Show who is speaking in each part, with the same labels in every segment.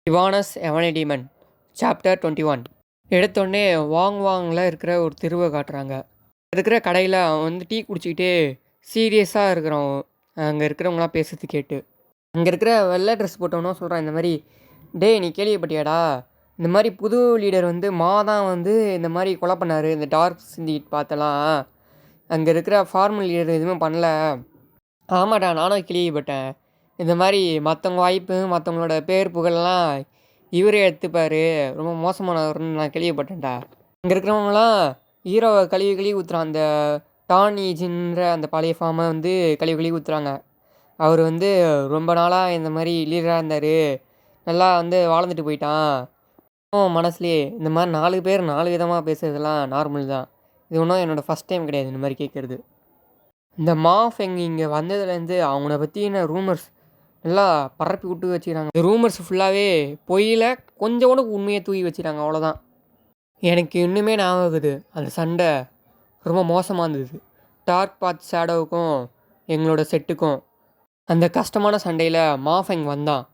Speaker 1: இவானஸ் எவனிடிமன் chapter 21. எடுத்தோடனே வாங்கில் இருக்கிற ஒரு தெருவை காட்டுறாங்க. இருக்கிற கடையில் அவன் வந்து டீ குடிச்சிக்கிட்டே சீரியஸாக இருக்கிறான். அங்கே இருக்கிறவங்களாம் பேசுறது கேட்டு அங்கே இருக்கிற வெள்ளை ட்ரெஸ் போட்டவனும் சொல்கிறான், இந்த மாதிரி டேய் நீ கேள்விப்பட்டியாடா, இந்த மாதிரி புது லீடர் வந்து தான் வந்து இந்த மாதிரி கொலை பண்ணார், இந்த டார்க் சிந்திக்கிட்டு பார்த்தலாம், அங்கே இருக்கிற ஃபார்மல் லீடர் எதுவுமே பண்ணல. ஆமாடா நானும் கேள்விப்பட்டேன், இந்த மாதிரி மற்றவங்க வாய்ப்பு மற்றவங்களோட பேர் புகழெல்லாம் இவரே எடுத்துப்பார், ரொம்ப மோசமானவர்னு நான் கேள்விப்பட்டேன்டா. அங்கே இருக்கிறவங்களாம் ஹீரோவை கழுவி ஊற்றுறான். அந்த டானிஜின்ற அந்த பழைய ஃபார்மை வந்து கழுவி ஊற்றுறாங்க. அவர் வந்து ரொம்ப நாளாக இந்த மாதிரி லீடராக இருந்தார், நல்லா வந்து வாழ்ந்துட்டு போயிட்டான். மனசுலேயே இந்த மாதிரி 4 பேர் 4 விதமாக பேசுறதுலாம் நார்மல் தான். இது ஒன்றும் என்னோடய ஃபஸ்ட் டைம் கிடையாது இந்த மாதிரி கேட்குறது. இந்த மாஃபெங் இங்கே வந்ததுலேருந்து அவங்கள பற்றின ரூமர்ஸ் எல்லாம் பரப்பி விட்டு வச்சுக்கிறாங்க. இந்த ரூமர்ஸ் ஃபுல்லாகவே பொய்யில் கொஞ்சம் கூட உண்மையை தூக்கி வச்சுக்கிறாங்க, அவ்வளோதான். எனக்கு இன்னுமே ஞாபகம் இருக்குது, அந்த சண்டை ரொம்ப மோசமாக இருந்தது. டார்க் பாத் ஷேடோவுக்கும் எங்களோட செட்டுக்கும் அந்த கஷ்டமான சண்டையில் மாஃபெங் வந்தான்.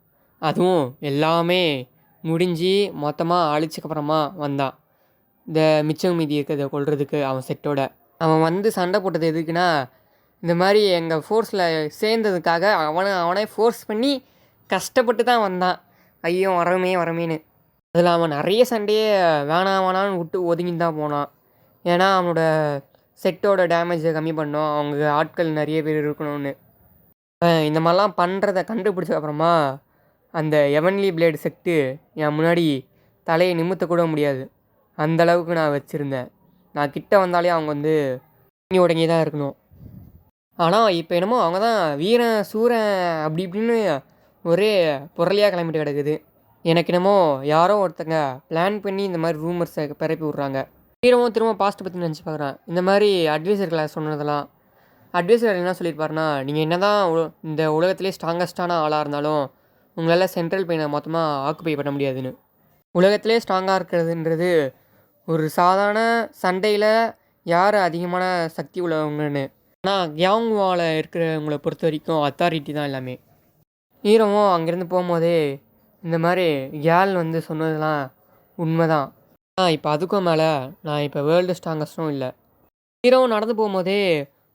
Speaker 1: அதுவும் எல்லாமே முடிஞ்சு மொத்தமாக அழிச்சக்கப்புறமா வந்தான். இந்த மிச்சம் மீதி இருக்கிறத கொள்றதுக்கு அவன் செட்டோட அவன் வந்து சண்டை போட்டது எதுக்குன்னா, இந்த மாதிரி எங்கள் ஃபோர்ஸில் சேர்ந்ததுக்காக அவனே ஃபோர்ஸ் பண்ணி கஷ்டப்பட்டு தான் வந்தான். ஐயோ வரமேன்னு அதில் அவன் நிறைய சண்டையே வேணான்னு விட்டு ஒதுங்கி தான் போனான். ஏன்னா அவனோட செட்டோட டேமேஜை கம்மி பண்ணோம், அவங்க ஆட்கள் நிறைய பேர் இருக்கணும்னு. இந்த மாதிரிலாம் பண்ணுறத கண்டுபிடிச்ச அப்புறமா அந்த எவன்லி பிளேடு செட்டு என் முன்னாடி தலையை நிமித்த கூட முடியாது, அந்தளவுக்கு நான் வச்சுருந்தேன். நான் கிட்ட வந்தாலே அவங்க வந்து உடங்கி தான் இருக்கணும். ஆனால் இப்போ என்னமோ அவங்க தான் வீரன் சூரன் அப்படி இப்படின்னு ஒரே பொருளையாக கிளம்பிட்டு கிடக்குது. எனக்கு என்னமோ யாரோ ஒருத்தங்க பிளான் பண்ணி இந்த மாதிரி ரூமர்ஸை பரப்பி விட்றாங்க. ஹீரோவும் திரும்ப பாஸ்ட்டை பற்றி நினச்சி பார்க்குறேன். இந்த மாதிரி அட்வைசர்களை சொன்னதெல்லாம் அட்வைசர் என்ன சொல்லியிருப்பாருன்னா, நீங்கள் என்ன தான் இந்த உலகத்திலே ஸ்ட்ராங்கஸ்டான ஆளாக இருந்தாலும் உங்களால் சென்ட்ரல் பெயினை மொத்தமாக ஆக்குப்பை பண்ண முடியாதுன்னு. உலகத்திலே ஸ்ட்ராங்காக இருக்கிறதுன்றது ஒரு சாதாரண சண்டையில் யார் அதிகமான சக்தி உள்ளவங்கன்னு. ஆனால் கியாங்வாவில் இருக்கிறவங்கள பொறுத்த வரைக்கும் அத்தாரிட்டி தான் எல்லாமே. ஹீரோவும் அங்கேருந்து போகும்போதே இந்த மாதிரி கேல் வந்து சொன்னதெல்லாம் உண்மை தான். ஆனால் இப்போ அதுக்கும் மேலே நான் இப்போ வேர்ல்டு ஸ்ட்ராங்கஸ்டும் இல்லை. ஹீரோவும் நடந்து போகும்போதே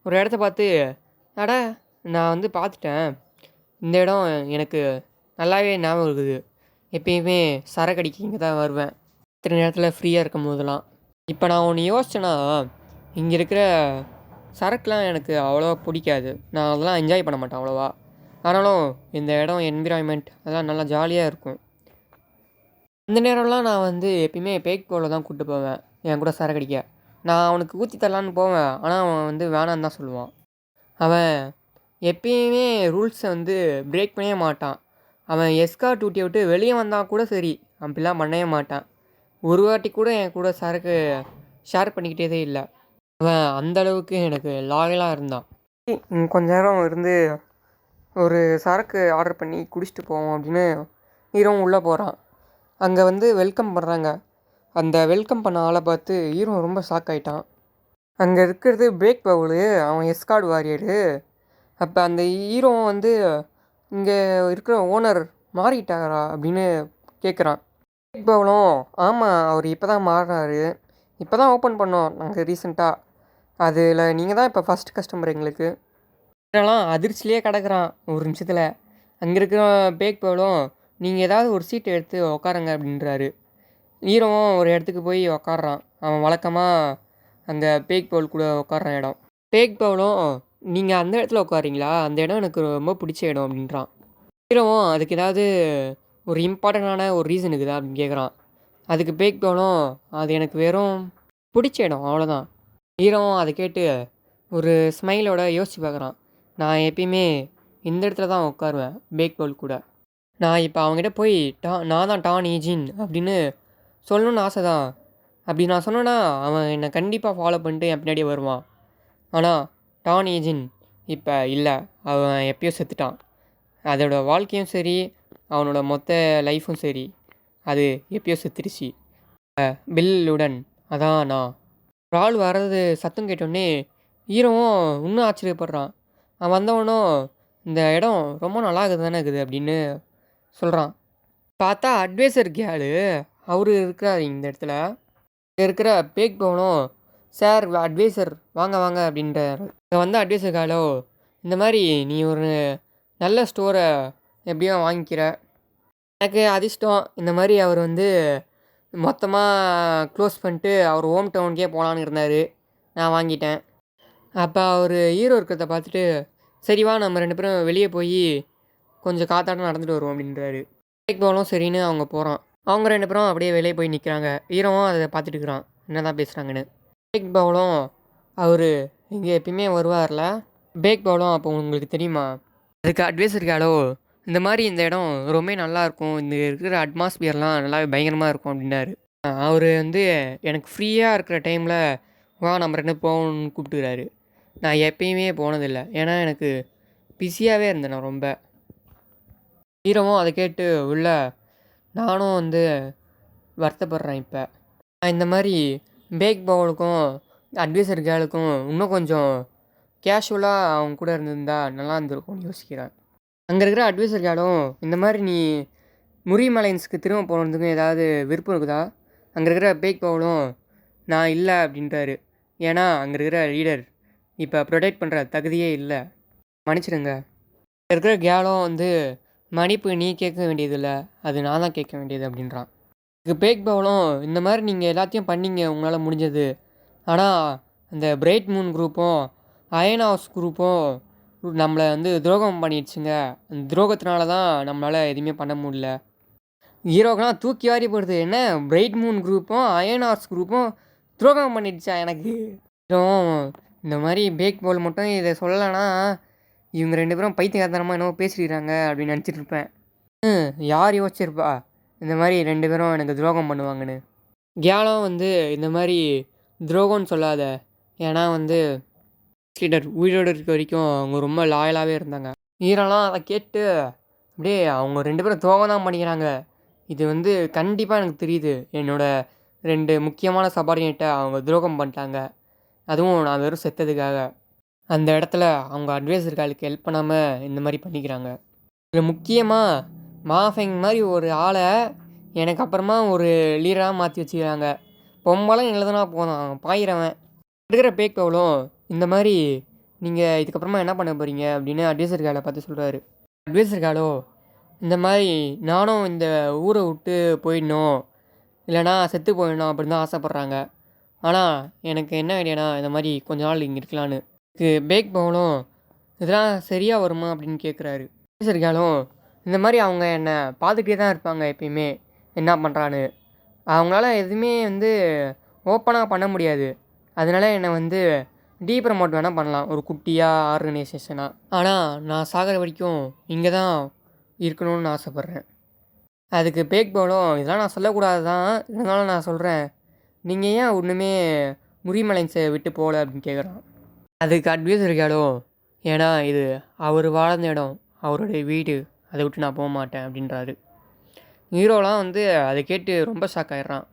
Speaker 1: ஒரு இடத்த பார்த்து, அட நான் வந்து பார்த்துட்டேன், இந்த இடம் எனக்கு நல்லாவே ஞாபகம் இருக்குது, எப்பயுமே சரக்கடிக்கு இங்கே தான் வருவேன் இத்தனை நேரத்தில் ஃப்ரீயாக இருக்கும் போதெல்லாம். இப்போ நான் ஒன்று யோசிச்சேன்னா, இங்கே இருக்கிற சரக்குலாம் எனக்கு அவ்வளோவா பிடிக்காது, நான் அதெல்லாம் என்ஜாய் பண்ண மாட்டேன் அவ்வளோவா. ஆனாலும் இந்த இடம் என்விரான்மெண்ட் அதெல்லாம் நல்லா ஜாலியாக இருக்கும். இந்த நேரம்லாம் நான் வந்து எப்பயுமே பேக் போல தான் கூப்பிட்டு போவேன் என் கூட சரக்கடிக்க. நான் அவனுக்கு ஊற்றி தரலான்னு போவேன், ஆனால் அவன் வந்து வேணான்னு தான் சொல்லுவான். அவன் எப்பயுமே ரூல்ஸை வந்து பிரேக் பண்ணவே மாட்டான். அவன் எஸ்கார்ட் ஊட்டி விட்டு வெளியே வந்தால் கூட சரி, அப்படிலாம் பண்ணவே மாட்டான். ஒரு வாட்டி கூட என் கூட சரக்கு ஷேர் பண்ணிக்கிட்டே இல்லை. அவன் அந்தளவுக்கு எனக்கு லாயலாக இருந்தான். கொஞ்ச நேரம் இருந்து ஒரு சரக்கு ஆர்டர் பண்ணி குடிச்சிட்டு போவோம் அப்படின்னு ஹீரோவும் உள்ளே போகிறான். அங்கே வந்து வெல்கம் பண்ணுறாங்க. அந்த வெல்கம் பண்ண ஆளை பார்த்து ஹீரோ ரொம்ப ஷாக் ஆகிட்டான். அங்கே இருக்கிறது பிரேக் பவுலு, அவன் எஸ்கார்ட் வாரியரு. அப்போ அந்த ஹீரோவும் வந்து இங்கே இருக்கிற ஓனர் மாறிட்டாரா அப்படின்னு கேட்குறான். பிரேக் பவுலும் ஆமாம் அவர் இப்போ தான் மாறினாரு, இப்போ தான் ஓப்பன் பண்ணோம் நாங்கள் ரீசெண்டாக, அதில் நீங்கள் தான் இப்போ ஃபஸ்ட் கஸ்டமர் எங்களுக்கு. இதெல்லாம் அதிர்ச்சியிலே கிடக்குறான் ஒரு நிமிஷத்தில். அங்கே இருக்கிற பேக் பவுலும் நீங்கள் ஏதாவது ஒரு சீட்டை எடுத்து உக்காருங்க அப்படின்றாரு. ஹீரோவும் ஒரு இடத்துக்கு போய் உக்காடுறான். அவன் வழக்கமாக அங்கே பேக் பவுல் கூட உட்கார்ற இடம். பேக் பவுலும் நீங்கள் அந்த இடத்துல உட்காரிங்களா, அந்த இடம் எனக்கு ரொம்ப பிடிச்ச இடம் அப்படின்றான். ஹீரோவும் அதுக்கு ஏதாவது ஒரு இம்பார்ட்டண்ட்டான ஒரு ரீசன் இருக்குதா அப்படின்னு கேட்குறான். அதுக்கு பேக் பவுலும் அது எனக்கு வெறும் பிடிச்ச இடம் அவ்வளோதான். ஹீரோவும் அதை கேட்டு ஒரு ஸ்மைலோட யோசித்து பார்க்குறான். நான் எப்பயுமே இந்த இடத்துல தான் உட்காருவேன் பேக் பவுல் கூட. நான் இப்போ அவங்ககிட்ட போய் நான் தான் டான் ஈஜின் அப்படின்னு சொல்லணுன்னு ஆசை தான். அப்படி நான் சொன்னேன்னா அவன் என்னை கண்டிப்பாக ஃபாலோ பண்ணிட்டு என் பின்னாடியே வருவான். ஆனால் டான் ஈஜின் இப்போ இல்லை, அவன் எப்பயோ செத்துட்டான். அதோட வாழ்க்கையும் சரி அவனோட மொத்த லைஃப்பும் சரி அது எப்பயோ செத்துருச்சு. பில்லுடன் அதான் நான். ஒரு ஆள் வர்றது சத்தம் கேட்டோடனே ஹீரோவும் இன்னும் ஆச்சரியப்படுறான். அவன் வந்தவனும் இந்த இடம் ரொம்ப நல்லா இருக்குது தானே இருக்குது அப்படின்னு சொல்கிறான். பார்த்தா அட்வைசர் கேளு அவரு இருக்கிறாரு இந்த இடத்துல. இங்க இருக்கிற பேக் பவுலும், "சார் அட்வைசர் வாங்க வாங்க" அப்படின்றாரு. இங்க வந்த அட்வைசர் கேளோ, "இந்த மாரி நீ ஒரு நல்ல ஸ்டோர எப்படியோ வாங்கிக்கிற. எனக்கு அதிர்ஷ்டம். இந்த மாரி அவர் வந்து மொத்தமா க்ளோஸ் பண்ணிட்டு அவர் ஹோம் டவுனுக்கே போலான்னு இருந்தாரு. நான் வாங்கிட்டேன்." அப்ப அவரு ஹீரோ இருக்கிறத பார்த்துட்டு, "சரி வா நம்ம 2 பேரும் வெளிய போயி கொஞ்சம் காத்தாட நடந்துட்டு வருவோம்" அப்படின்றாரு. வேலைக்கு போகலும் சரின்னு அவங்க போறோம். அவங்க 2 பேரும் அப்படியே வெளிய போய் நிக்கிறாங்க. ஹீரோவும் அத பார்த்துட்டு இருக்கிறான். என்னதான் பேசுறாங்கன்னு. பேக் பவுலும் அவரு இங்க எப்பயுமே வருவார்ல. பேக் பவுலும் அப்போ உங்களுக்கு தெரியுமா? அதுக்கு அட்வைசர் கேளோ, "இந்த மாரி இந்த இடம் ரொம்பவே நல்லாயிருக்கும். இங்க இருக்கிற அட்மாஸ்பியர்லாம் நல்லாவே பயங்கரமா இருக்கும்" அப்படின்னாரு. அவரு வந்து எனக்கு ஃப்ரீயா இருக்கிற டைம்ல, "வா நம்ம 2 பேரும் போவோம்னு" கூப்பிட்டுக்கிறாரு. நான் எப்பயுமே போனதில்ல. ஏன்னா எனக்கு பிஸியாவே இருந்தேன் நான் ரொம்ப. ஹீரோவும் அத கேட்டு உள்ள நானும் வந்து வருத்தப்படுறேன் இப்ப. நான் இந்த மாரி பேக் பவுலுக்கும், அட்வைசர் கேர்ளுக்கும் இன்னும் கொஞ்சம் கேஷுவலா அவங்க கூட இருந்திருந்தா நல்லா இருந்திருக்கும்னு யோசிக்கிறேன். அங்க இருக்கிற அட்வைசர் கேர்ளும், "இந்த மாரி நீ முரியம் அலையன்ஸ்க்கு திரும்ப போறதுக்கு ஏதாவது விருப்பம் இருக்குதா?" அங்க இருக்கிற பேக் பவுலும், "நான் இல்ல" அப்படின்றாரு. ஏன்னா அங்க இருக்கிற லீடர் இப்ப புரொடெக்ட் பண்ற தகுதியே இல்ல. மன்னிச்சிடுங்க. இங்க இருக்கிற கேர்ளும் வந்து, "மன்னிப்பு நீ கேட்க வேண்டியதில்ல. அது நான் தான் கேட்க வேண்டியது" அப்படின்றான். இதுக்கு பேக் பவுலும், "இந்த மாரி நீங்க எல்லாத்தையும் பண்ணீங்க உங்களால முடிஞ்சது. ஆனா அந்த பிரைட் மூன் குரூப்பும், அயன் ஹவுஸ் குரூப்பும் நம்மள வந்து துரோகம் பண்ணிடுச்சுங்க. அந்த துரோகத்தினால தான் நம்மளால எதுவுமே பண்ண முடியல." ஹீரோக்கெல்லாம் தூக்கி வாரி போடுது. என்ன பிரைட் மூன் குரூப்பும், அயன் ஹார்ஸ் குரூப்பும் துரோகம் பண்ணிடுச்சா எனக்கு? ஹீரோவும், "இந்த மாரி பேக் பவுல் மட்டும் இத சொல்லலனா, இவங்க 2 பேரும் பைத்தியக்காரத்தனமா என்னமோ பேசிக்கிறாங்க" அப்படின்னு நினச்சிட்டு இருப்பேன். யார் யோசிச்சிருப்பா? இந்த மாரி 2 பேரும் எனக்கு துரோகம் பண்ணுவாங்கன்னு. கேலும் வந்து, "இந்த மாரி துரோகம்னு சொல்லாத. ஏன்னா வந்து லீடர் உயிரோட இருக்க வரைக்கும் அவங்க ரொம்ப லாயலாவே இருந்தாங்க." ஹீரோலாம் அத கேட்டு அப்படியே அவங்க 2 பேரும் துரோகம் தான் பண்ணிக்கிறாங்க. இது வந்து கண்டிப்பா எனக்கு தெரியுது. என்னோட 2 முக்கியமான சபார்டினேட்ட அவங்க துரோகம் பண்ணிட்டாங்க. அதுவும் நான் வெறும் செத்ததுக்காக. அந்த இடத்துல அவங்க அட்வைசர் காலுக்கு ஹெல்ப் பண்ணாம இந்த மாரி பண்ணிக்கிறாங்க. இதுல முக்கியமா மாஃபெங் மாரி ஒரு ஆள எனக்கு அப்புறமா ஒரு லீடரா மாத்தி வச்சுக்கிறாங்க. பொம்பளம் எழுதுனா போதும் அவன் பாயிறவன். இருக்கிற பேக் பவுலும், "இந்த மாரி நீங்க இதுக்கப்புறமா என்ன பண்ண போறீங்க?" அப்படின்னு அட்வைசர் கால பார்த்து சொல்றாரு. அட்வைசர் காலோ, "இந்த மாரி நானும் இந்த ஊர விட்டு போயிடணும். இல்லைனா செத்து போயிடணும்" அப்படின்னு தான் ஆசைப்படுறாங்க. ஆனா எனக்கு என்ன ஐடியானா, இந்த மாரி கொஞ்ச நாள் இங்க இருக்கலான்னு. இதுக்கு பேக் பவுலும், "இதெல்லாம் சரியா வருமா?" அப்படின்னு கேட்குறாரு. அட்வைசர் காலும், "இந்த மாரி அவங்க என்ன பார்த்துக்கிட்டே தான் இருப்பாங்க எப்பயுமே. என்ன பண்றான்னு. அவங்களால எதுவுமே வந்து ஓப்பனா பண்ண முடியாது. அதனால என்ன வந்து டீப்ரமோட் வேணா பண்ணலாம். ஒரு குட்டியா ஆர்கனைசேஷனா. ஆனா நான் சாகுற வரைக்கும் இங்க தான் இருக்கணும்னு ஆசைப்படுறேன்." அதுக்கு பேக் பவுலும், "இதெல்லாம் நான் சொல்லக்கூடாது தான். இருந்தாலும் நான் சொல்றேன். நீங்க ஏன் ஒண்ணுமே முறிமலைன்ஸை விட்டு போகல?" அப்படின்னு கேட்குறான். அதுக்கு அட்வைசர் கேளும், "ஏன்னா இது அவர் வாழ்ந்த இடம். அவருடைய வீடு. அதை விட்டு நான் போமாட்டேன்" அப்படின்றாரு. ஹீரோலாம் வந்து அத கேட்டு ரொம்ப ஷாக் ஆயிடுறான்.